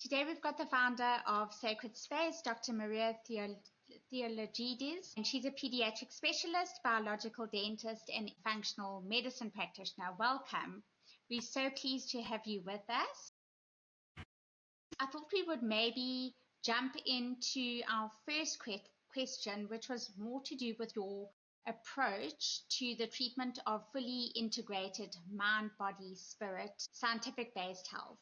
Today we've got the founder of Sacred Space, Dr. Maria Theologides, and she's a pediatric specialist, biological dentist, and functional medicine practitioner. Welcome. We're so pleased to have you with us. I thought we would maybe jump into our first question, which was more to do with your approach to the treatment of fully integrated mind, body, spirit, scientific-based health.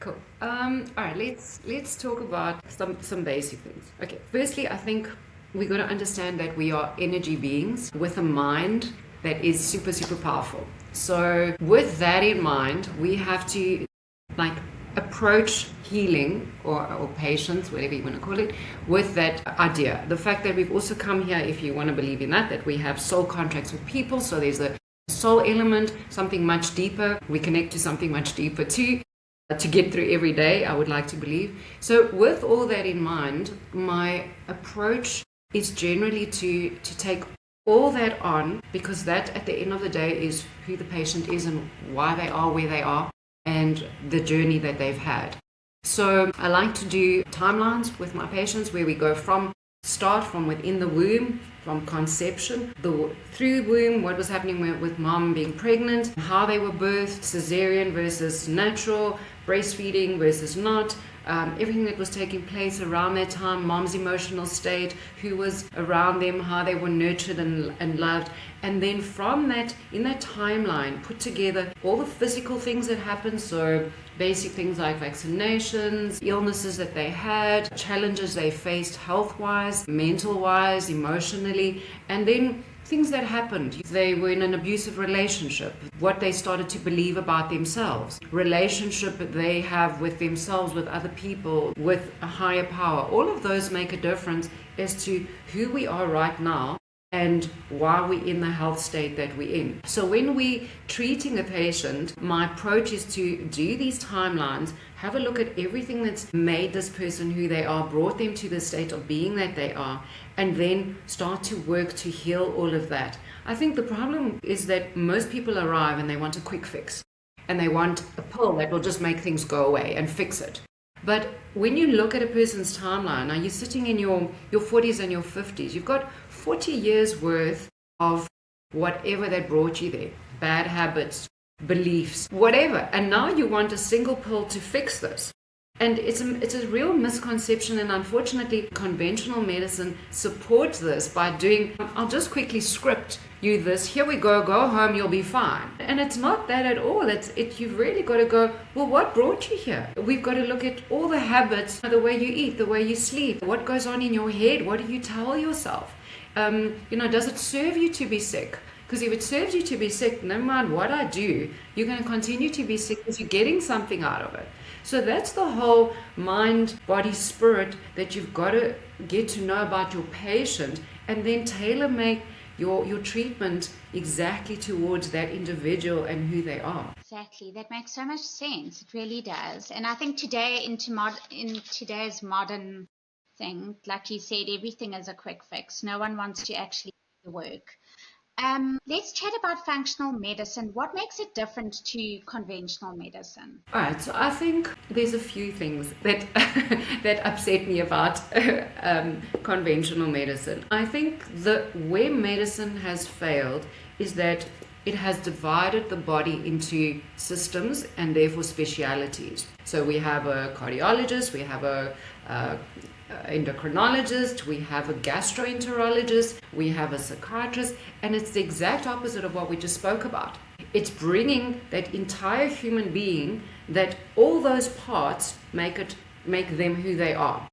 Cool. All right, let's talk about some basic things. Okay, firstly, I think we got to understand that we are energy beings with a mind that is super, super powerful. So with that in mind, we have to approach healing or patients, whatever you want to call it, with that idea. The fact that we've also come here, if you want to believe in that we have soul contracts with people. So there's a soul element, something much deeper. We connect to something much deeper too, to get through every day, I would like to believe. So with all that in mind, my approach is generally to take all that on, because that at the end of the day is who the patient is and why they are where they are and the journey that they've had. So I like to do timelines with my patients where we go start from within the womb, from conception, through womb, what was happening with mom being pregnant, how they were birthed, cesarean versus natural, breastfeeding versus not, everything that was taking place around that time, mom's emotional state, who was around them, how they were nurtured and loved. And then from that, in that timeline, put together all the physical things that happened. So basic things like vaccinations, illnesses that they had, challenges they faced health-wise, mental-wise, emotionally, and then things that happened. They were in an abusive relationship, what they started to believe about themselves, relationship they have with themselves, with other people, with a higher power. All of those make a difference as to who we are right now and why we're in the health state that we're in. So when we're treating a patient, my approach is to do these timelines, have a look at everything that's made this person who they are, brought them to the state of being that they are, and then start to work to heal all of that. I think the problem is that most people arrive and they want a quick fix, and they want a pill that will just make things go away and fix it. But when you look at a person's timeline, now you're sitting in your 40s and your 50s, you've got 40 years worth of whatever that brought you there, bad habits, beliefs, whatever. And now you want a single pill to fix this. And it's a real misconception, and unfortunately conventional medicine supports this by doing, I'll just quickly script you this, here we go home, you'll be fine. And it's not that at all. You've really got to go, well, what brought you here? We've got to look at all the habits, the way you eat, the way you sleep, what goes on in your head, what do you tell yourself? Does it serve you to be sick? Because if it serves you to be sick, no matter what I do, you're going to continue to be sick because you're getting something out of it. So that's the whole mind, body, spirit that you've got to get to know about your patient, and then tailor make your treatment exactly towards that individual and who they are. Exactly. That makes so much sense. It really does. And I think today in today's modern thing, like you said, everything is a quick fix. No one wants to actually do the work. Let's chat about functional medicine. What makes it different to conventional medicine? All right, so I think there's a few things that that upset me about conventional medicine. I think where medicine has failed is that it has divided the body into systems and therefore specialities. So we have a cardiologist, we have a endocrinologist, we have a gastroenterologist, we have a psychiatrist, and it's the exact opposite of what we just spoke about. It's bringing that entire human being, that all those parts make them who they are.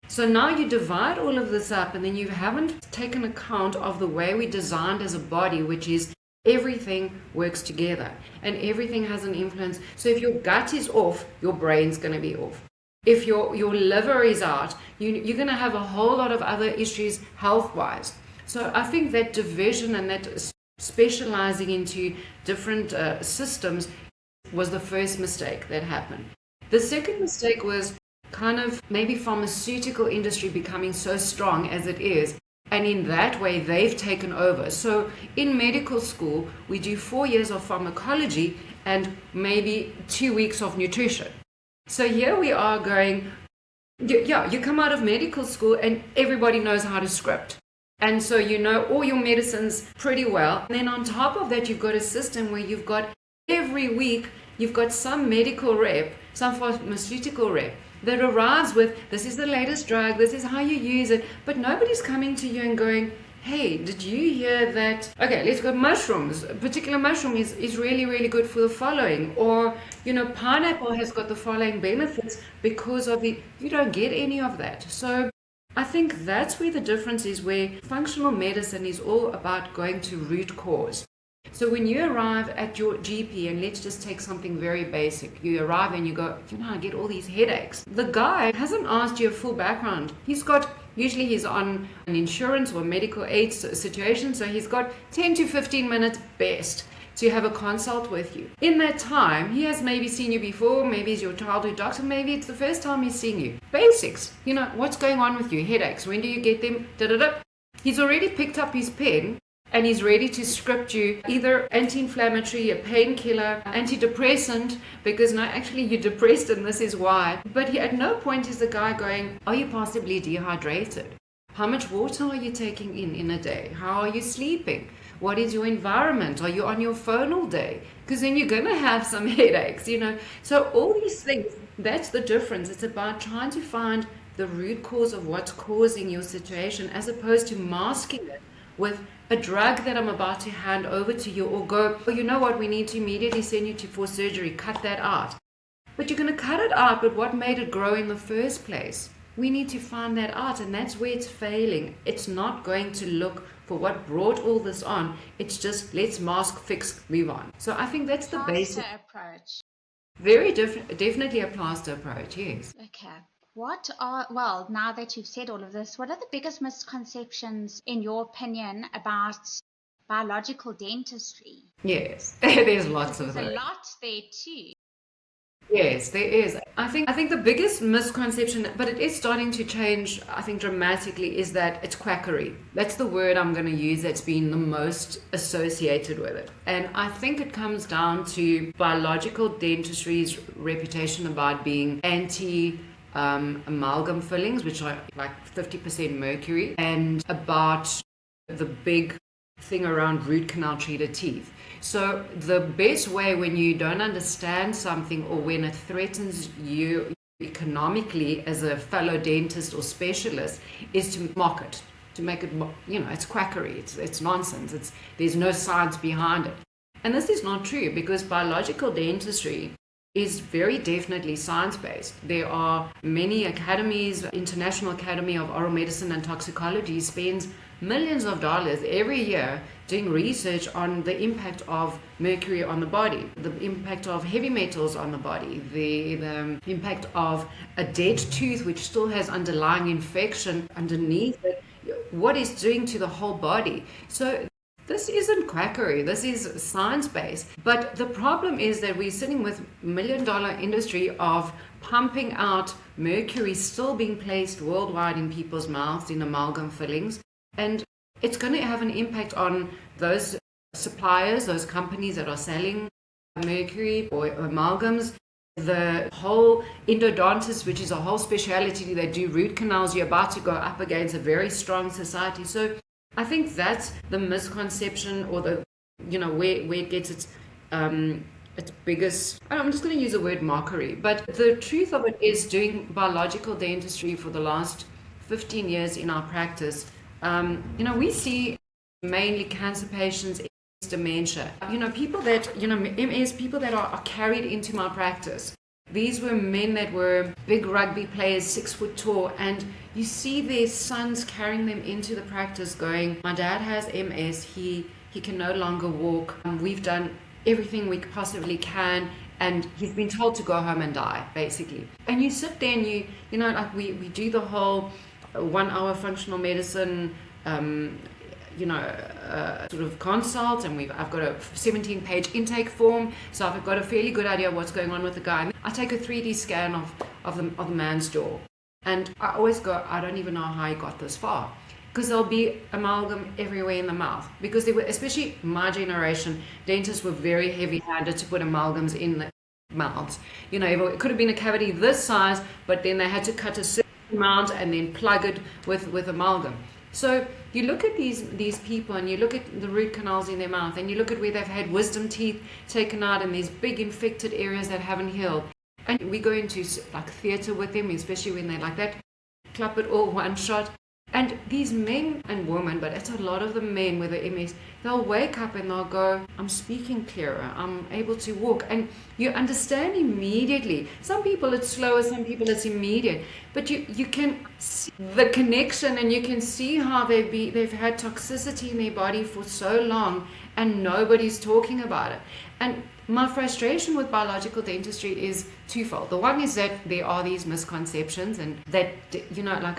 So now you divide all of this up, and then you haven't taken account of the way we designed as a body, which is everything works together and everything has an influence. So if your gut is off, your brain's going to be off. If your liver is out, you're going to have a whole lot of other issues health-wise. So I think that division and that specializing into different systems was the first mistake that happened. The second mistake was kind of maybe pharmaceutical industry becoming so strong as it is, and in that way they've taken over. So in medical school, we do 4 years of pharmacology and maybe 2 weeks of nutrition. So here we are going, you come out of medical school and everybody knows how to script. And so you know all your medicines pretty well. And then on top of that, you've got a system where you've got every week, you've got some medical rep, some pharmaceutical rep that arrives with, this is the latest drug, this is how you use it. But nobody's coming to you and going, hey, did you hear that? Okay, let's go mushrooms. A particular mushroom is really, really good for the following. Or, pineapple has got the following benefits because of it. You don't get any of that. So I think that's where the difference is, where functional medicine is all about going to root cause. So when you arrive at your GP, and let's just take something very basic, you arrive and you go, I get all these headaches. The guy hasn't asked you a full background. Usually he's on an insurance or medical aid situation, so he's got 10 to 15 minutes best to have a consult with you. In that time, he has maybe seen you before, maybe he's your childhood doctor, maybe it's the first time he's seeing you. Basics, what's going on with you? Headaches, when do you get them? Da-da-da. He's already picked up his pen and he's ready to script you either anti-inflammatory, a painkiller, antidepressant, because no, actually you're depressed and this is why. But at no point is the guy going, are you possibly dehydrated? How much water are you taking in a day? How are you sleeping? What is your environment? Are you on your phone all day? Because then you're going to have some headaches, So all these things, that's the difference. It's about trying to find the root cause of what's causing your situation, as opposed to masking it with a drug that I'm about to hand over to you, or go, oh, you know what, we need to immediately send you for surgery, cut that out. But you're going to cut it out, but what made it grow in the first place? We need to find that out, and that's where it's failing. It's not going to look for what brought all this on. It's just, let's mask, fix, move on. So I think that's the basic approach. Very definitely a plaster approach, yes. Okay. Now that you've said all of this, what are the biggest misconceptions, in your opinion, about biological dentistry? Yes, there's lots of There's those. a lot there too. Yes, there is. I think the biggest misconception, but it is starting to change, I think, dramatically, is that it's quackery. That's the word I'm going to use that's been the most associated with it. And I think it comes down to biological dentistry's reputation about being amalgam fillings, which are like 50% mercury, and about the big thing around root canal treated teeth. So the best way, when you don't understand something or when it threatens you economically as a fellow dentist or specialist, is to mock it, to make it, it's quackery, it's nonsense, there's no science behind it. And this is not true, because biological dentistry is very definitely science-based. There are many academies. International Academy of Oral Medicine and Toxicology spends millions of dollars every year doing research on the impact of mercury on the body, the impact of heavy metals on the body, the impact of a dead tooth which still has underlying infection underneath it, what it's doing to the whole body. So this isn't quackery, this is science-based. But the problem is that we're sitting with $1 million industry of pumping out mercury still being placed worldwide in people's mouths in amalgam fillings. And it's going to have an impact on those suppliers, those companies that are selling mercury or amalgams. The whole endodontist, which is a whole specialty that do root canals, you're about to go up against a very strong society. So I think that's the misconception, or the, where it gets its biggest, I'm just going to use the word mockery. But the truth of it is, doing biological dentistry for the last 15 years in our practice, we see mainly cancer patients, dementia, people that, MS, people that are carried into my practice. These were men that were big rugby players, 6 foot tall, and you see their sons carrying them into the practice going, my dad has MS, he can no longer walk, we've done everything we possibly can, and he's been told to go home and die, basically. And you sit there and we do the whole 1 hour functional medicine sort of consult, and I've got a 17-page intake form, so I've got a fairly good idea of what's going on with the guy. I take a 3D scan of the man's jaw, and I always go, I don't even know how he got this far, because there'll be amalgam everywhere in the mouth, because they were, especially my generation, dentists were very heavy-handed to put amalgams in mouths. You know, it could have been a cavity this size, but then they had to cut a certain amount and then plug it with amalgam. So you look at these people and you look at the root canals in their mouth and you look at where they've had wisdom teeth taken out and these big infected areas that haven't healed. And we go into like theater with them, especially when they're like that, clap it all one shot. And these men and women, but it's a lot of the men with the MS, they'll wake up and they'll go, I'm speaking clearer, I'm able to walk. And you understand immediately. Some people it's slower, some people it's immediate. But you can see the connection and you can see how they've had toxicity in their body for so long and nobody's talking about it. And my frustration with biological dentistry is twofold. The one is that there are these misconceptions and that, you know, like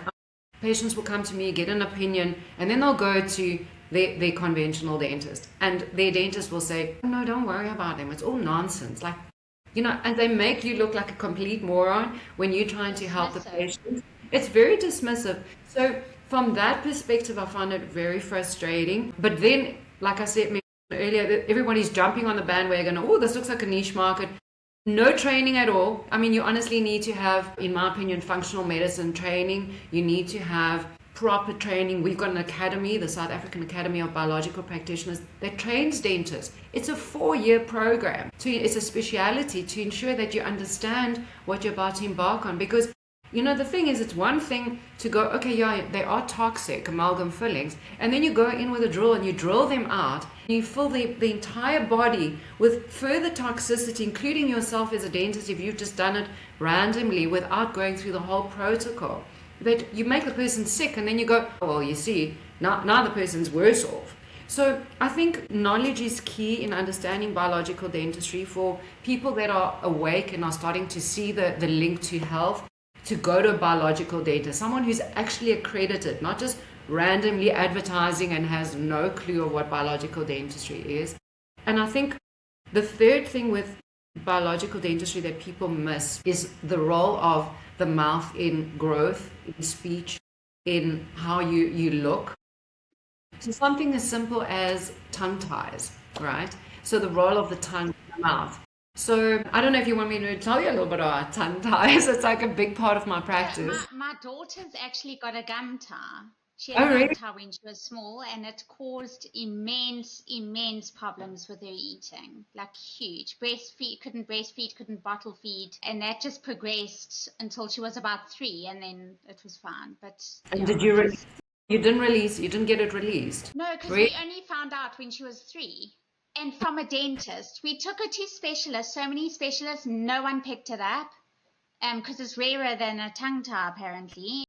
patients will come to me, get an opinion, and then they'll go to their conventional dentist. And their dentist will say, no, don't worry about them. It's all nonsense. Like, you know, and they make you look like a complete moron when you're trying to help the patient. It's very dismissive. So from that perspective, I find it very frustrating. But then, like I said earlier, everybody's jumping on the bandwagon. Oh, this looks like a niche market. No training at all. I mean, you honestly need to have, in my opinion, functional medicine training. You need to have proper training. We've got an academy, the South African Academy of Biological Practitioners, that trains dentists. It's a 4-year program. It's a speciality to ensure that you understand what you're about to embark on. Because, you know, the thing is, it's one thing to go, okay, yeah, they are toxic, amalgam fillings. And then you go in with a drill and you drill them out. You fill the entire body with further toxicity, including yourself as a dentist, if you've just done it randomly without going through the whole protocol. That you make the person sick and then you go, oh, well, you see, now the person's worse off. So I think knowledge is key in understanding biological dentistry for people that are awake and are starting to see the link to health, to go to a biological dentist, someone who's actually accredited, not just randomly advertising and has no clue of what biological dentistry is. And I think the third thing with biological dentistry that people miss is the role of the mouth in growth, in speech, in how you look. So something as simple as tongue ties, right? So the role of the tongue in the mouth. So I don't know if you want me to tell you a little bit about tongue ties. It's like a big part of my practice. My daughter's actually got a gum tie. She Oh, had a really? gum tie when she was small, and it caused immense problems with her eating, like huge. Couldn't breastfeed, couldn't bottle feed, and that just progressed until she was about 3, and then it was fine. But And yeah, did you didn't get it released? no, because Really? we only found out when she was 3. And from a dentist, we took her to specialists, so many specialists, no one picked it up, because it's rarer than a tongue tie apparently.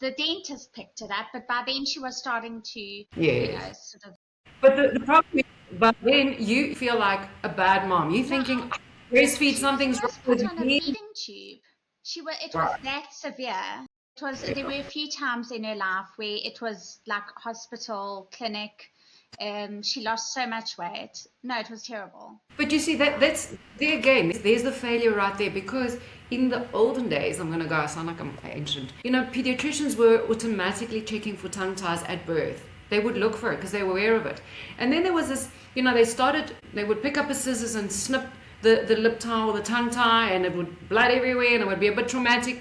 The dentist picked it up, but by then she was starting to, Yes. sort of. But the problem is, but then you feel like a bad mom. You're thinking, breastfeed, something's wrong She was with put on a me. feeding tube. It was that severe. There were a few times in her life where it was like hospital, clinic. She lost so much weight. No, it was terrible. But you see, that's there again. There's the failure right there, because in the olden days, I sound like I'm ancient. You know, pediatricians were automatically checking for tongue ties at birth. They would look for it because they were aware of it. And then there was this, you know, they would pick up a scissors and snip the lip tie or the tongue tie, and it would blood everywhere and it would be a bit traumatic.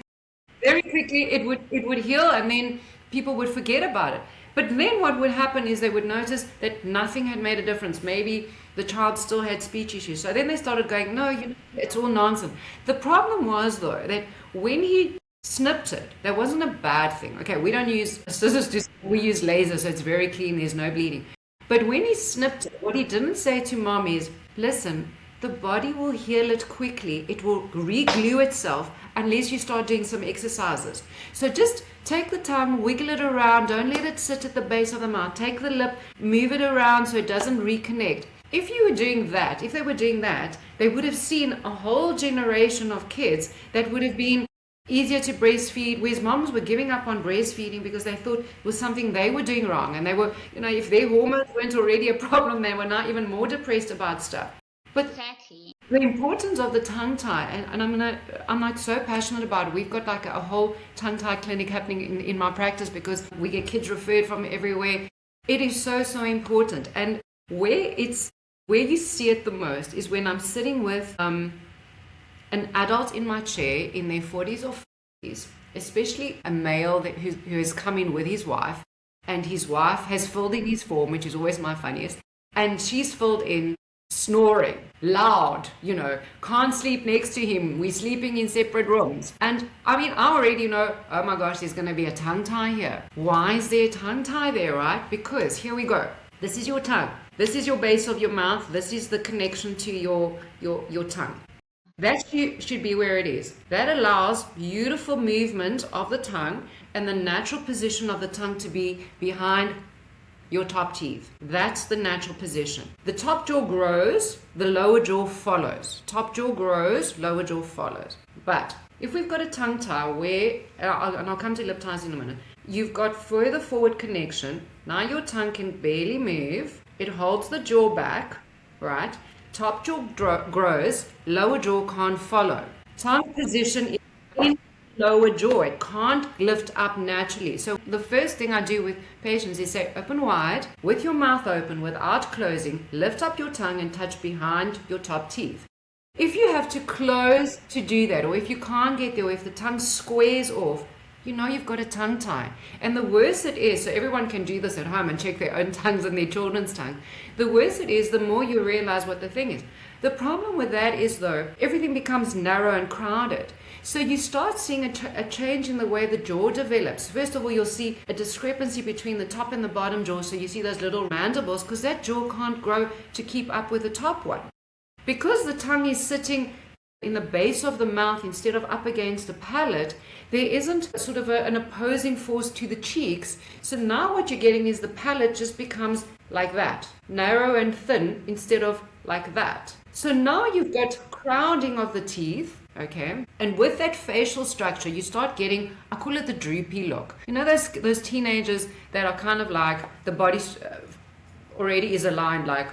Very quickly it would heal, and then people would forget about it. But then what would happen is they would notice that nothing had made a difference. Maybe the child still had speech issues. So then they started going, no, it's all nonsense. The problem was, though, that when he snipped it, that wasn't a bad thing. Okay, we don't use scissors, we use laser, so it's very clean, there's no bleeding. But when he snipped it, what he didn't say to mom is, listen, the body will heal it quickly. It will re-glue itself unless you start doing some exercises. So just take the tongue, wiggle it around. Don't let it sit at the base of the mouth. Take the lip, move it around so it doesn't reconnect. If they were doing that, they would have seen a whole generation of kids that would have been easier to breastfeed, whereas moms were giving up on breastfeeding because they thought it was something they were doing wrong. And they were, if their hormones weren't already a problem, they were now even more depressed about stuff. But exactly. The importance of the tongue tie, and I'm like so passionate about it. We've got like a whole tongue tie clinic happening in my practice because we get kids referred from everywhere. It is so important. And where it's Where you see it the most is when I'm sitting with an adult in my chair in their 40s or 50s, especially a male who has come in with his wife, and his wife has filled in his form, which is always my funniest, and she's filled in snoring, loud, can't sleep next to him, we're sleeping in separate rooms. And I mean, I already know, oh my gosh, there's going to be a tongue tie here. Why is there a tongue tie there, right? Because here we go. This is your tongue. This is your base of your mouth. This is the connection to your tongue. That should be where it is. That allows beautiful movement of the tongue and the natural position of the tongue to be behind your top teeth. That's the natural position. The top jaw grows, the lower jaw follows. Top jaw grows, lower jaw follows. But if we've got a tongue tie where, and I'll come to lip ties in a minute, you've got further forward connection. Now your tongue can barely move. It holds the jaw back, right? Top jaw grows, lower jaw can't follow. Tongue position is in lower jaw. It can't lift up naturally. So the first thing I do with patients is say, open wide, with your mouth open, without closing, lift up your tongue and touch behind your top teeth. If you have to close to do that, or if you can't get there, or if the tongue squares off, you've got a tongue tie. And the worse it is, so everyone can do this at home and check their own tongues and their children's tongue. The worse it is, the more you realize what the thing is. The problem with that is, though, everything becomes narrow and crowded. So you start seeing a change in the way the jaw develops. First of all, you'll see a discrepancy between the top and the bottom jaw. So you see those little mandibles, because that jaw can't grow to keep up with the top one. Because the tongue is sitting in the base of the mouth instead of up against the palate, there isn't sort of an opposing force to the cheeks. So now what you're getting is the palate just becomes like that, narrow and thin instead of like that. So now you've got crowding of the teeth, okay? And with that facial structure, you start getting, I call it the droopy look. Those teenagers that are kind of like, the body already is aligned, like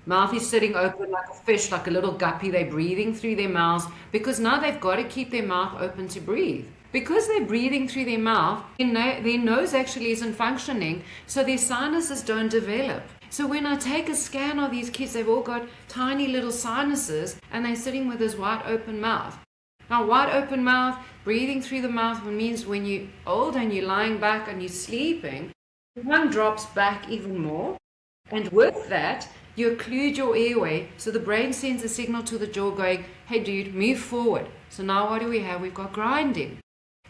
mouth is sitting open like a fish, like a little guppy. They're breathing through their mouths because now they've got to keep their mouth open to breathe. Because they're breathing through their mouth, their nose actually isn't functioning, so their sinuses don't develop. So when I take a scan of these kids, they've all got tiny little sinuses and they're sitting with this wide open mouth. Now, wide open mouth, breathing through the mouth means when you're old and you're lying back and you're sleeping, the tongue drops back even more. And with that, you occlude your airway, so the brain sends a signal to the jaw going, hey dude, move forward. So now what do we have? We've got grinding.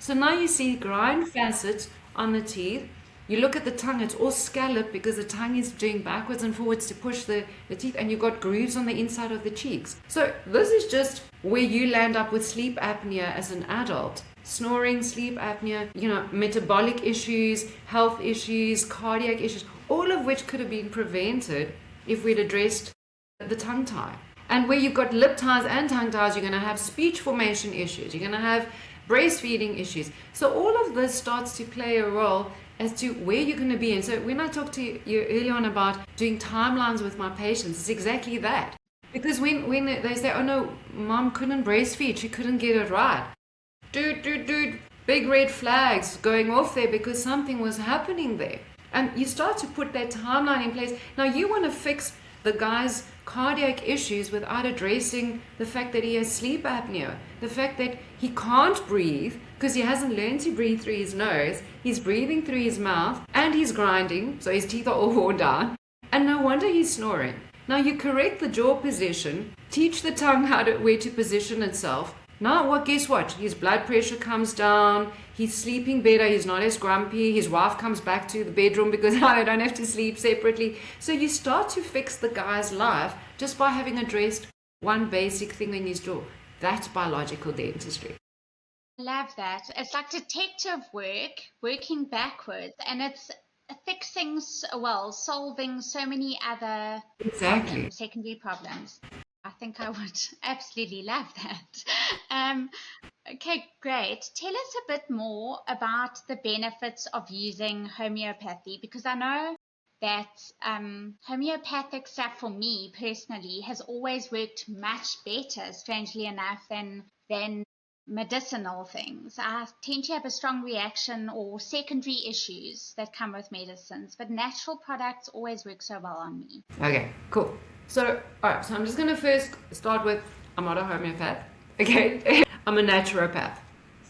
So now you see grind facets on the teeth. You look at the tongue, it's all scalloped because the tongue is doing backwards and forwards to push the teeth, and you've got grooves on the inside of the cheeks. So this is just where you land up with sleep apnea as an adult. Snoring, sleep apnea, metabolic issues, health issues, cardiac issues, all of which could have been prevented if we'd addressed the tongue tie. And where you've got lip ties and tongue ties, you're going to have speech formation issues. You're going to have breastfeeding issues. So all of this starts to play a role as to where you're going to be. And so when I talked to you earlier on about doing timelines with my patients, it's exactly that. Because when they say, oh no, mom couldn't breastfeed, she couldn't get it right. Dude, big red flags going off there because something was happening there. And you start to put that timeline in place. Now you want to fix the guy's cardiac issues without addressing the fact that he has sleep apnea, the fact that he can't breathe because he hasn't learned to breathe through his nose, he's breathing through his mouth, and he's grinding, so his teeth are all worn down, and no wonder he's snoring. Now you correct the jaw position, teach the tongue where to position itself. Now guess what? His blood pressure comes down, he's sleeping better, he's not as grumpy, his wife comes back to the bedroom because now they don't have to sleep separately. So you start to fix the guy's life just by having addressed one basic thing in his jaw. That's biological dentistry. I love that. It's like detective work, working backwards, and it's solving so many other secondary problems. I think I would absolutely love that. Okay, great. Tell us a bit more about the benefits of using homeopathy, because I know that homeopathic stuff for me personally has always worked much better, strangely enough, than medicinal things. I tend to have a strong reaction or secondary issues that come with medicines, but natural products always work so well on me. Okay, cool. So, all right, so I'm just going to first start with, I'm not a homeopath, okay? I'm a naturopath.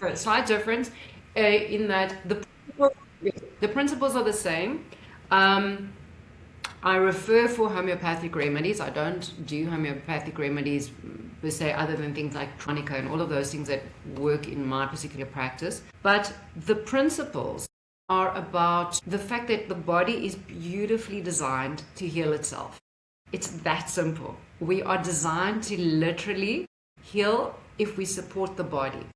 So, slight difference in that the principles are the same. I refer for homeopathic remedies. I don't do homeopathic remedies per se, other than things like tonica and all of those things that work in my particular practice. But the principles are about the fact that the body is beautifully designed to heal itself. It's that simple. We are designed to literally heal if we support the body.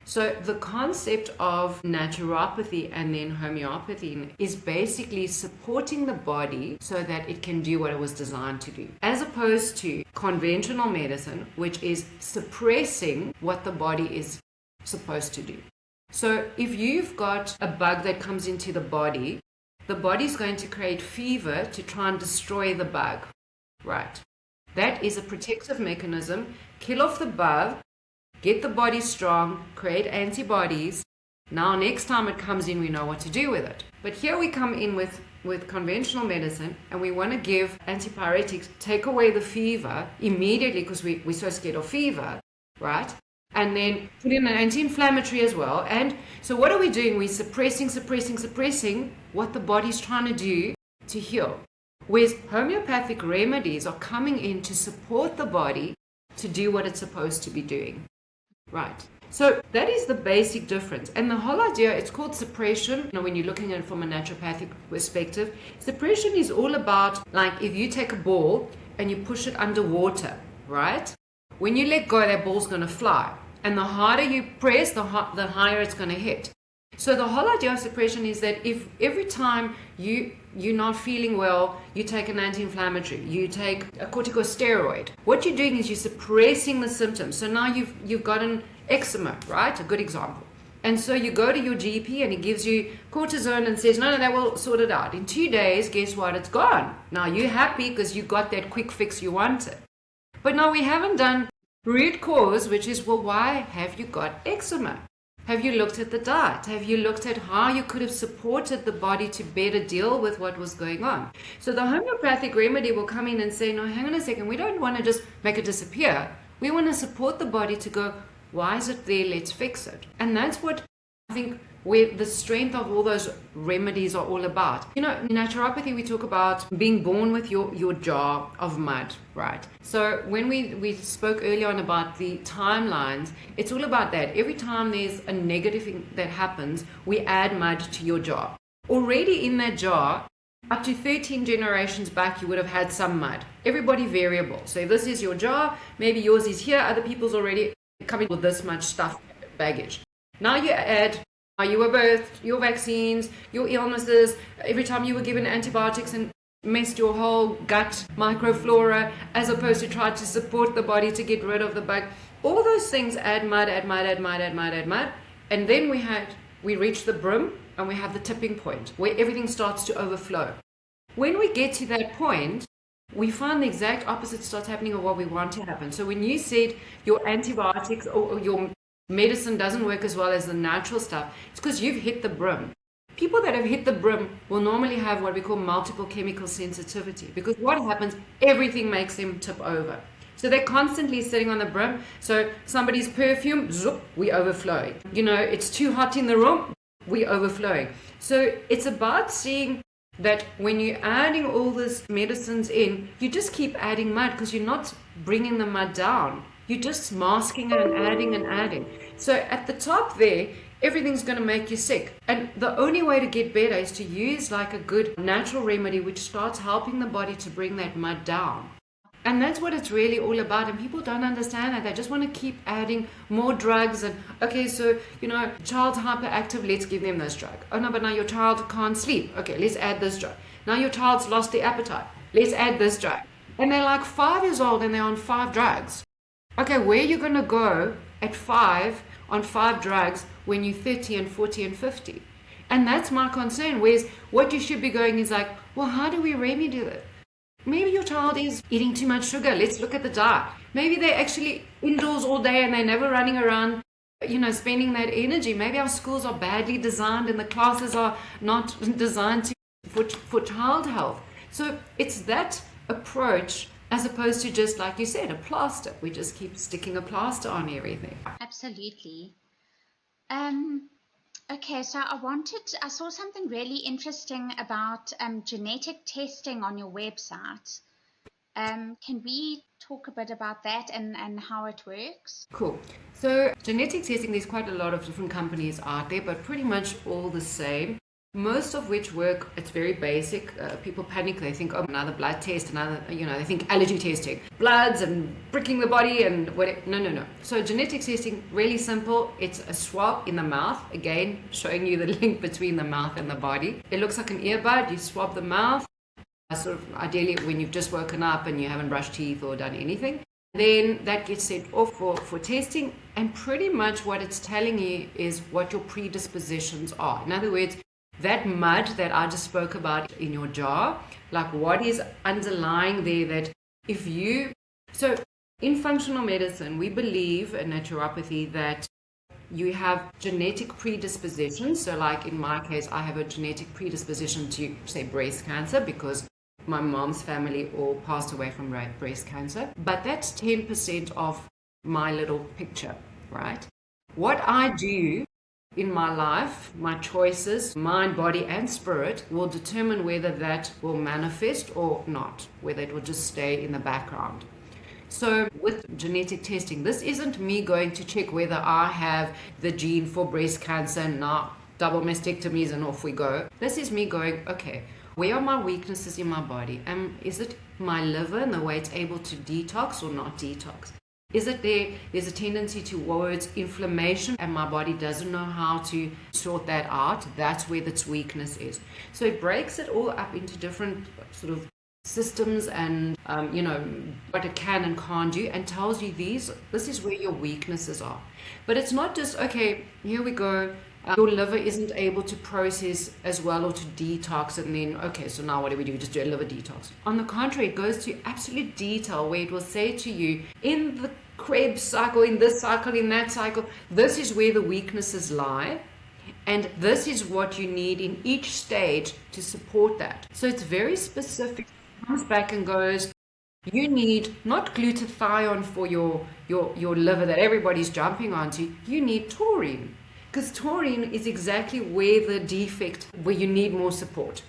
So the concept of naturopathy and then homeopathy is basically supporting the body so that it can do what it was designed to do, as opposed to conventional medicine, which is suppressing what the body is supposed to do. So if you've got a bug that comes into the body's going to create fever to try and destroy the bug, right? That is a protective mechanism. Kill off the bug, get the body strong, create antibodies. Now next time it comes in, we know what to do with it. But here we come in with conventional medicine, and we want to give antipyretics, take away the fever immediately because we're so scared of fever, right? And then put in an anti-inflammatory as well. And so what are we doing? We're suppressing what the body's trying to do to heal. Whereas homeopathic remedies are coming in to support the body to do what it's supposed to be doing. Right. So that is the basic difference. And the whole idea, it's called suppression. You know, when you're looking at it from a naturopathic perspective, suppression is all about, like, if you take a ball and you push it underwater, right? When you let go, that ball's going to fly. And the harder you press, the higher it's going to hit. So the whole idea of suppression is that if every time you're not feeling well, you take an anti-inflammatory, you take a corticosteroid, what you're doing is you're suppressing the symptoms. So now you've got an eczema, right? A good example. And so you go to your GP and he gives you cortisone and says, no, that will sort it out. In 2 days, guess what? It's gone. Now you're happy because you got that quick fix you wanted. But now we haven't done root cause, which is, well, why have you got eczema? Have you looked at the diet? Have you looked at how you could have supported the body to better deal with what was going on? So the homeopathic remedy will come in and say, no, hang on a second, we don't want to just make it disappear. We want to support the body to go, why is it there? Let's fix it. And that's what I think where the strength of all those remedies are all about. You know, in naturopathy, we talk about being born with your jar of mud, right? So when we spoke earlier on about the timelines, it's all about that. Every time there's a negative thing that happens, we add mud to your jar. Already in that jar, up to 13 generations back, you would have had some mud. Everybody variable. So if this is your jar, maybe yours is here, other people's already coming with this much stuff, baggage. Now you add your birth, your vaccines, your illnesses, every time you were given antibiotics and messed your whole gut microflora, as opposed to try to support the body to get rid of the bug. All those things add mud. And then we reach the brim and we have the tipping point where everything starts to overflow. When we get to that point, we find the exact opposite starts happening of what we want to happen. So when you said your antibiotics or your medicine doesn't work as well as the natural stuff, it's because you've hit the brim. People that have hit the brim will normally have what we call multiple chemical sensitivity, because what happens, everything makes them tip over. So they're constantly sitting on the brim. So somebody's perfume, zoop, we overflowing. You know, it's too hot in the room, we overflowing. So it's about seeing that when you're adding all these medicines in, you just keep adding mud because you're not bringing the mud down. You're just masking it and adding. So at the top there, everything's going to make you sick. And the only way to get better is to use like a good natural remedy which starts helping the body to bring that mud down. And that's what it's really all about. And people don't understand that. They just want to keep adding more drugs. And okay, so, you know, child's hyperactive, let's give them this drug. Oh no, but now your child can't sleep. Okay, let's add this drug. Now your child's lost their appetite. Let's add this drug. And they're like 5 years old and they're on 5 drugs. Okay, where are you going to go at 5 on 5 drugs when you're 30 and 40 and 50? And that's my concern, whereas what you should be going is like, well, how do we remedy it? Maybe your child is eating too much sugar. Let's look at the diet. Maybe they're actually indoors all day and they're never running around spending that energy. Maybe our schools are badly designed and the classes are not designed for child health. So it's that approach as opposed to just, like you said, a plaster. We just keep sticking a plaster on everything. Absolutely. Okay, so I saw something really interesting about genetic testing on your website. Can we talk a bit about that and how it works? Cool. So genetic testing, there's quite a lot of different companies out there, but pretty much all the same. Most of which work, it's very basic. People panic. They think, oh, another blood test, they think allergy testing. Bloods and pricking the body and whatever. No. So genetic testing, really simple. It's a swab in the mouth. Again, showing you the link between the mouth and the body. It looks like an earbud. You swab the mouth. Sort of ideally when you've just woken up and you haven't brushed teeth or done anything. Then that gets sent off for testing. And pretty much what it's telling you is what your predispositions are. In other words, that mud that I just spoke about in your jar, like what is underlying there that if you... So in functional medicine, we believe in naturopathy that you have genetic predispositions. So like in my case, I have a genetic predisposition to, say, breast cancer because my mom's family all passed away from breast cancer. But that's 10% of my little picture, right? What I do in my life, my choices, mind, body, and spirit will determine whether that will manifest or not, whether it will just stay in the background. So with genetic testing, this isn't me going to check whether I have the gene for breast cancer and now double mastectomies and off we go. This is me going, okay, where are my weaknesses in my body? Is it my liver and the way it's able to detox or not detox? Is it there's a tendency towards inflammation and my body doesn't know how to sort that out? That's where its weakness is. So it breaks it all up into different sort of systems and, what it can and can't do and tells you this is where your weaknesses are. But it's not just, okay, here we go. Your liver isn't able to process as well or to detox and then, okay, so now what do we do? Just do a liver detox. On the contrary, it goes to absolute detail where it will say to you in the Krebs cycle, in this cycle, in that cycle, this is where the weaknesses lie. And this is what you need in each stage to support that. So it's very specific. It comes back and goes, you need not glutathione for your liver that everybody's jumping onto. You need taurine. Because taurine is exactly where the defect, where you need more support.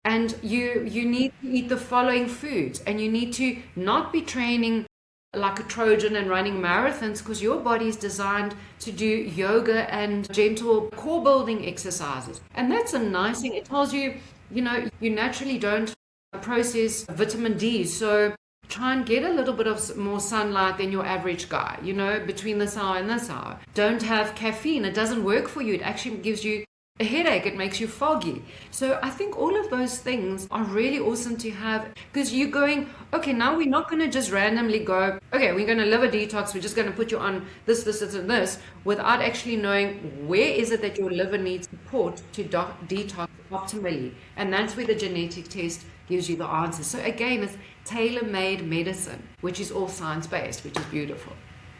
And you need to eat the following foods. And you need to not be training like a Trojan and running marathons because your body is designed to do yoga and gentle core building exercises. And that's a nice thing. It tells you, you naturally don't process vitamin D. So try and get a little bit of more sunlight than your average guy, between this hour and this hour. Don't have caffeine. It doesn't work for you. It actually gives you a headache. It makes you foggy. So I think all of those things are really awesome to have because you're going, okay, now we're not going to just randomly go, okay, we're going to liver detox. We're just going to put you on this, and this without actually knowing where is it that your liver needs support to detox optimally. And that's where the genetic test gives you the answers. So again, it's tailor-made medicine, which is all science-based, which is beautiful.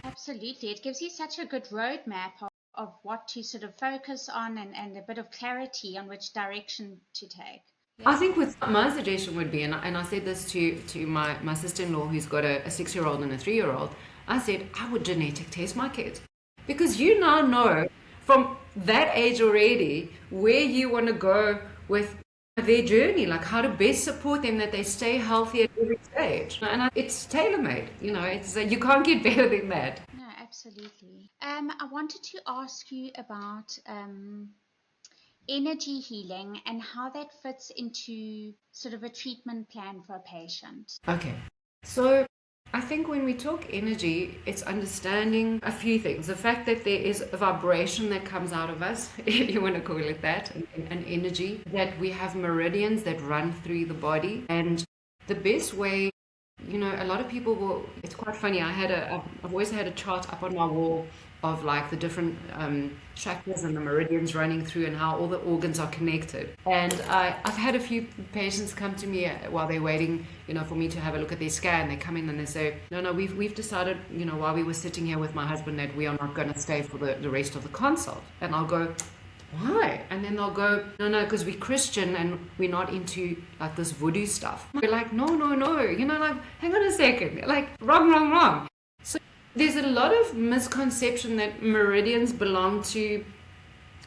Absolutely. It gives you such a good roadmap of what to sort of focus on and a bit of clarity on which direction to take. Yeah. I think my suggestion would be, and I said this to my sister-in-law who's got a 6-year-old and a 3-year-old, I said, I would genetic test my kids. Because you now know from that age already where you want to go with their journey, like how to best support them that they stay healthy at every stage. And it's tailor-made, it's you can't get better than that. No, absolutely. I wanted to ask you about energy healing and how that fits into sort of a treatment plan for a patient. Okay, so I think when we talk energy, it's understanding a few things. The fact that there is a vibration that comes out of us, if you want to call it that, an energy, that we have meridians that run through the body. And the best way, a lot of people will, it's quite funny, I've always had a chart up on my wall of like the different chakras and the meridians running through and how all the organs are connected. And I've had a few patients come to me while they're waiting, for me to have a look at their scan. They come in and they say, no, we've decided, while we were sitting here with my husband, that we are not going to stay for the rest of the consult. And I'll go, why? And then they'll go, no, because we're Christian and we're not into like this voodoo stuff. We're like, no, like, hang on a second, like wrong. So there's a lot of misconception that meridians belong to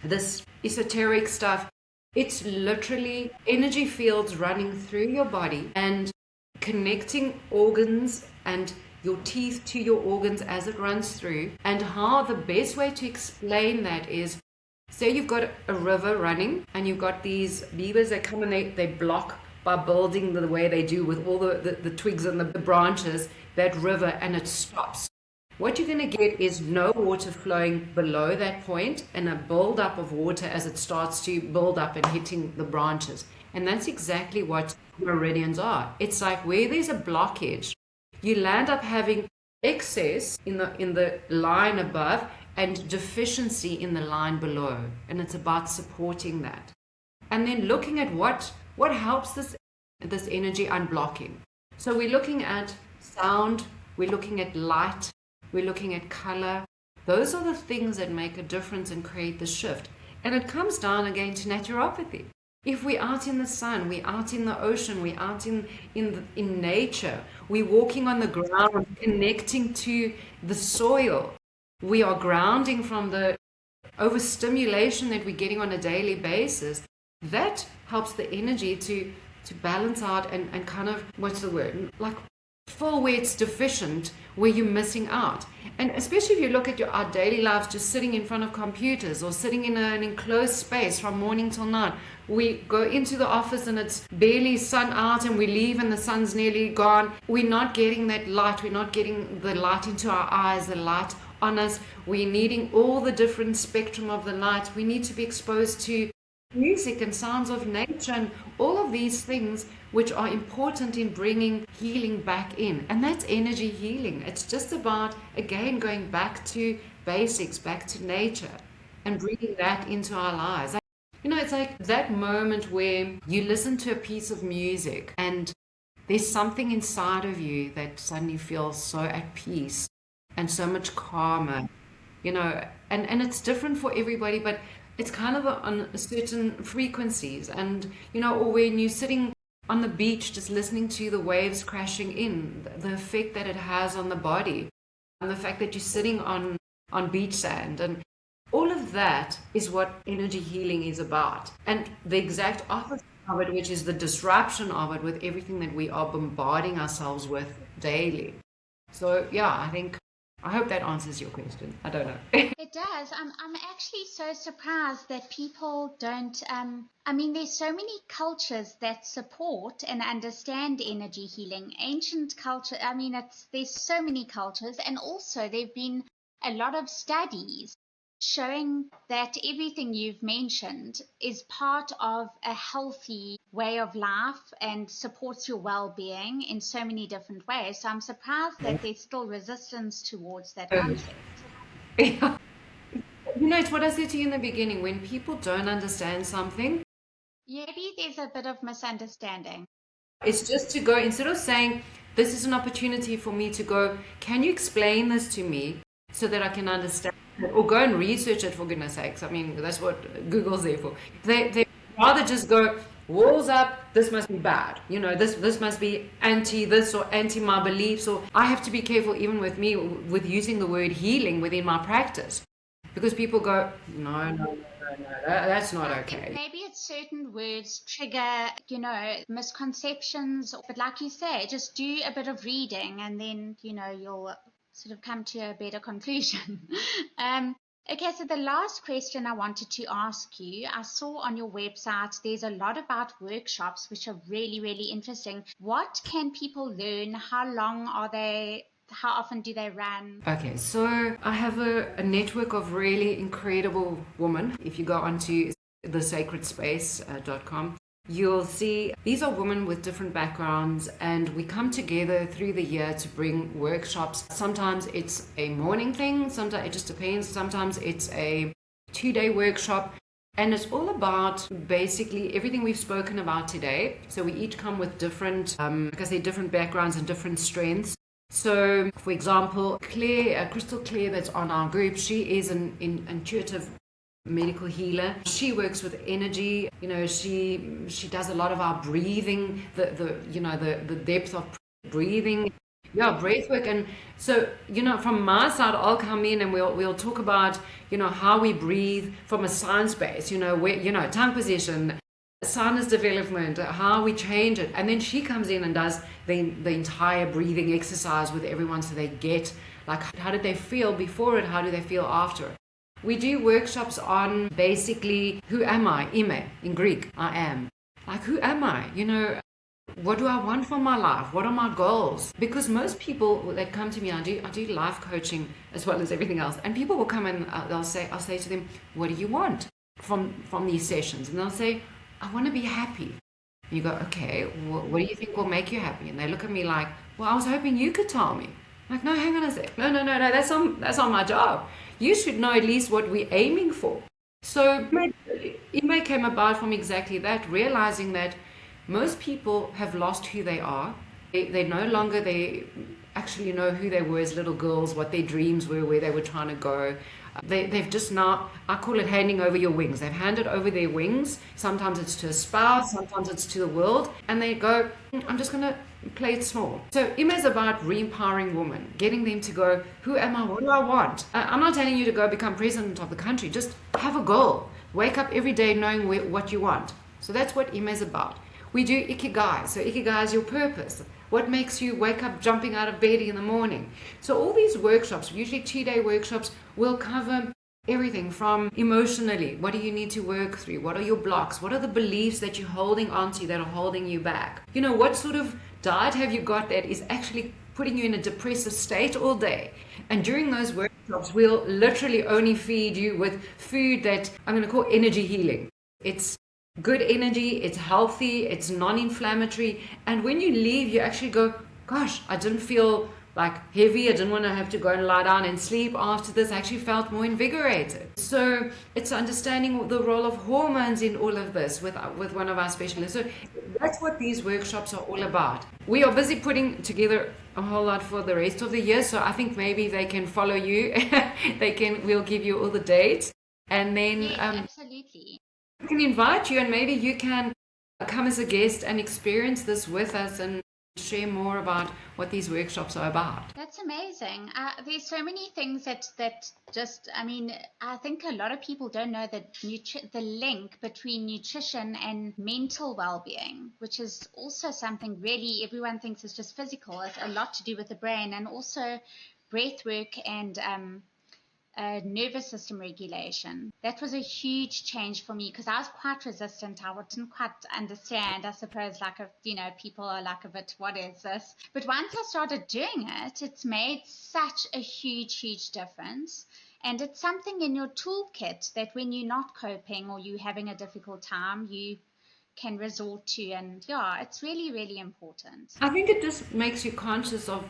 this esoteric stuff. It's literally energy fields running through your body and connecting organs and your teeth to your organs as it runs through. And how the best way to explain that is, say you've got a river running and you've got these levers that come and they block by building the way they do with all the twigs and the branches, that river, and it stops. What you're going to get is no water flowing below that point and a build-up of water as it starts to build up and hitting the branches. And that's exactly what meridians are. It's like where there's a blockage, you land up having excess in the line above and deficiency in the line below. And it's about supporting that. And then looking at what helps this energy unblocking. So we're looking at sound, we're looking at light, we're looking at color. Those are the things that make a difference and create the shift. And it comes down again to naturopathy. If we're out in the sun, we're out in the ocean, we're out in nature, we're walking on the ground, connecting to the soil, we are grounding from the overstimulation that we're getting on a daily basis, that helps the energy to balance out and kind of, what's the word, like full where it's deficient, where you're missing out. And especially if you look at our daily lives just sitting in front of computers or sitting in an enclosed space from morning till night. We go into the office and it's barely sun out and we leave and the sun's nearly gone. We're not getting that light. We're not getting the light into our eyes, the light on us. We're needing all the different spectrum of the light. We need to be exposed to music and sounds of nature and all of these things which are important in bringing healing back in. And that's energy healing. It's just about, again, going back to basics, back to nature and bringing that into our lives. It's like that moment where you listen to a piece of music and there's something inside of you that suddenly feels so at peace and so much calmer, and it's different for everybody, but it's kind of on certain frequencies. And, or when you're sitting on the beach just listening to the waves crashing in, the effect that it has on the body, and the fact that you're sitting on beach sand, and all of that is what energy healing is about. And the exact opposite of it, which is the disruption of it with everything that we are bombarding ourselves with daily. So yeah, I hope that answers your question. I don't know. It does. I'm actually so surprised that people don't, there's so many cultures that support and understand energy healing. Ancient culture, there's so many cultures, and also there've been a lot of studies showing that everything you've mentioned is part of a healthy way of life and supports your well-being in so many different ways. So I'm surprised that there's still resistance towards that concept. Yeah. It's what I said to you in the beginning. When people don't understand something, maybe there's a bit of misunderstanding. It's just to go, instead of saying, this is an opportunity for me to go, can you explain this to me so that I can understand it? Or go and research it, for goodness sakes. That's what Google's there for. They rather just go, walls up, this must be bad. This must be anti this or anti my beliefs. Or I have to be careful even with me with using the word healing within my practice. Because people go, no, that's not okay. Maybe it's certain words trigger, misconceptions. But like you say, just do a bit of reading and then, you'll sort of come to a better conclusion. Okay, so the last question I wanted to ask you, I saw on your website there's a lot about workshops which are really, really interesting. What can people learn? How long are they? How often do they run? Okay, so I have a network of really incredible women. If you go onto thesacredspace.com, you'll see these are women with different backgrounds, and we come together through the year to bring workshops. Sometimes it's a morning thing, sometimes it just depends, sometimes it's a 2-day workshop, and it's all about basically everything we've spoken about today. So we each come with different, like I say, different backgrounds and different strengths. So for example, Claire, Crystal Claire, that's on our group, she is an intuitive medical healer. She works with energy. She does a lot of our breathing, the depth of breathing, breath work. And so from my side, I'll come in and we'll talk about how we breathe from a science base, where tongue position, sinus development, how we change it. And then she comes in and does the entire breathing exercise with everyone, so they get like, how did they feel before it, how do they feel after it. We do workshops on basically, who am I? Ime, in Greek, I am. Like, who am I? What do I want from my life? What are my goals? Because most people that come to me, I do life coaching as well as everything else. And people will come and I'll say to them, what do you want from these sessions? And they'll say, I want to be happy. And you go, okay, what do you think will make you happy? And they look at me like, well, I was hoping you could tell me. I'm like, no, hang on a sec. No, that's on my job. You should know at least what we're aiming for. So it may came about from exactly that, realizing that most people have lost who they are. They no longer, they actually know who they were as little girls, what their dreams were, where they were trying to go. They've just now, I call it handing over your wings. They've handed over their wings. Sometimes it's to a spouse, sometimes it's to the world. And they go, I'm just going to play it small. So Ima is about re-empowering women, getting them to go, who am I? What do I want? I'm not telling you to go become president of the country. Just have a goal. Wake up every day knowing what you want. So that's what Ima is about. We do Ikigai. So Ikigai is your purpose. What makes you wake up jumping out of bed in the morning? So all these workshops, usually 2-day workshops, will cover everything from emotionally. What do you need to work through? What are your blocks? What are the beliefs that you're holding onto that are holding you back? What sort of diet have you got that is actually putting you in a depressive state all day? And during those workshops, we'll literally only feed you with food that I'm going to call energy healing. It's good energy, it's healthy, it's non-inflammatory, and when you leave you actually go, gosh, I didn't feel like heavy, I didn't want to have to go and lie down and sleep after this. I actually felt more invigorated. So it's understanding the role of hormones in all of this with one of our specialists. So that's what these workshops are all about. We are busy putting together a whole lot for the rest of the year, so I think maybe they can follow you. We'll give you all the dates, and then yes, absolutely. We can invite you, and maybe you can come as a guest and experience this with us and share more about what these workshops are about. That's amazing. There's so many things that just, I think a lot of people don't know that the link between nutrition and mental well-being, which is also something really everyone thinks is just physical. It's a lot to do with the brain, and also breath work and nervous system regulation. That was a huge change for me because I was quite resistant. I didn't quite understand. I suppose people are like a bit, what is this? But once I started doing it, it's made such a huge difference. And it's something in your toolkit that when you're not coping or you're having a difficult time, you can resort to. And it's really important. I think it just makes you conscious of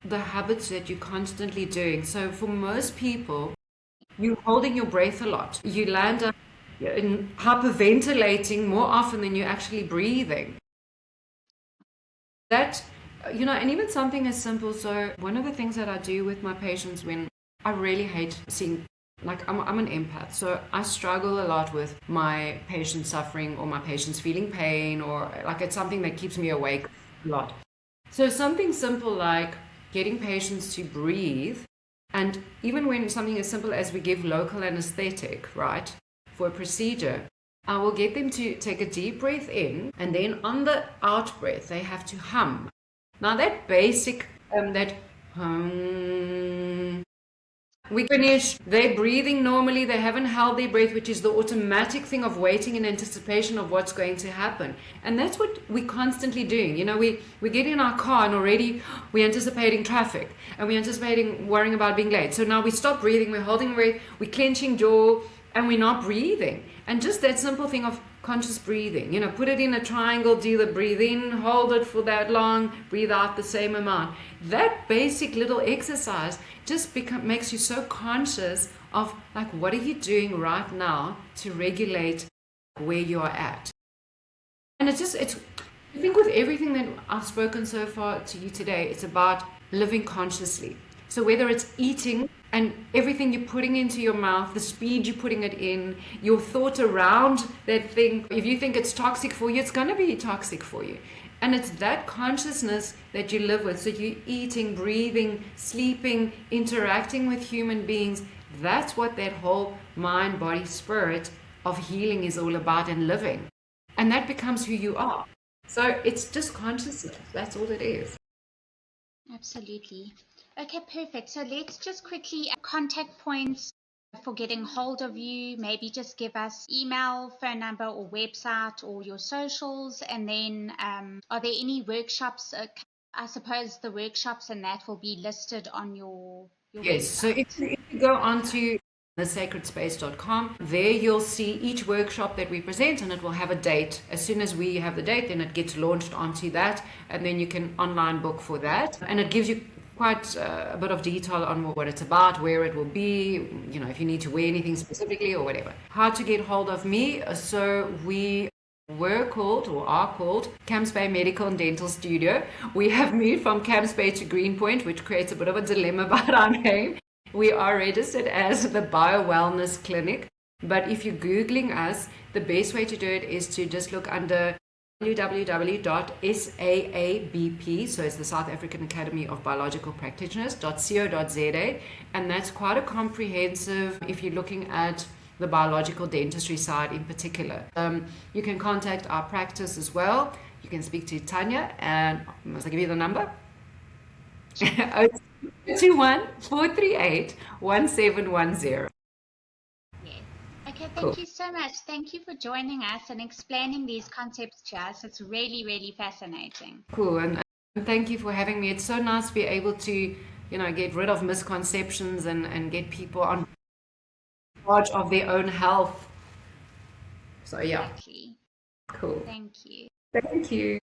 the habits that you're constantly doing. So for most people, you're holding your breath a lot. You land up in hyperventilating more often than you're actually breathing. That, and even something as simple. So one of the things that I do with my patients when I really hate seeing, I'm an empath, so I struggle a lot with my patients suffering or my patients feeling pain, or it's something that keeps me awake a lot. So something simple like getting patients to breathe, and even when something as simple as we give local anesthetic, right, for a procedure, I will get them to take a deep breath in, and then on the out breath, they have to hum. Now that basic, we finish, they're breathing normally, they haven't held their breath, which is the automatic thing of waiting in anticipation of what's going to happen. And that's what we're constantly doing. We get in our car and already we're anticipating traffic and we're anticipating worrying about being late. So now we stop breathing, we're holding breath, we're clenching jaw, and we're not breathing. And just that simple thing of conscious breathing, you know, put it in a triangle, do the breathe in, hold it for that long, breathe out the same amount. That basic little exercise just makes you so conscious of, like, what are you doing right now to regulate where you are at. And it's I think with everything that I've spoken so far to you today, it's about living consciously. So whether it's eating and everything you're putting into your mouth, the speed you're putting it in, your thought around that thing, if you think it's toxic for you, it's going to be toxic for you. And it's that consciousness that you live with. So you're eating, breathing, sleeping, interacting with human beings. That's what that whole mind, body, spirit of healing is all about, and living. And that becomes who you are. So it's just consciousness. That's all it is. Absolutely. Okay, perfect. So let's just quickly contact points for getting hold of you. Maybe just give us email, phone number, or website, or your socials. And then are there any workshops? I suppose the workshops and that will be listed on your yes, website. So if you go onto thesacredspace.com, there you'll see each workshop that we present, and it will have a date. As soon as we have the date, then it gets launched onto that, and then you can online book for that. And it gives you quite a bit of detail on what it's about, where it will be, you know, if you need to wear anything specifically or whatever. How to get hold of me. So we are called Camps Bay Medical and Dental Studio. We have moved from Camps Bay to Greenpoint, which creates a bit of a dilemma about our name. We are registered as the Bio Wellness Clinic, but if you're Googling us, the best way to do it is to just look under www.saabp, so it's the South African Academy of Biological Practitioners.co.za, and that's quite a comprehensive, if you're looking at the biological dentistry side in particular. You can contact our practice as well. You can speak to Tanya, and must I give you the number? 021-438-1710. Yes. Okay, thank you so much. Thank you for joining us and explaining these concepts to us. It's really, really fascinating. Cool, and thank you for having me. It's so nice to be able to, you know, get rid of misconceptions and get people on charge of their own health. So yeah. Exactly. Cool. Thank you. Thank you.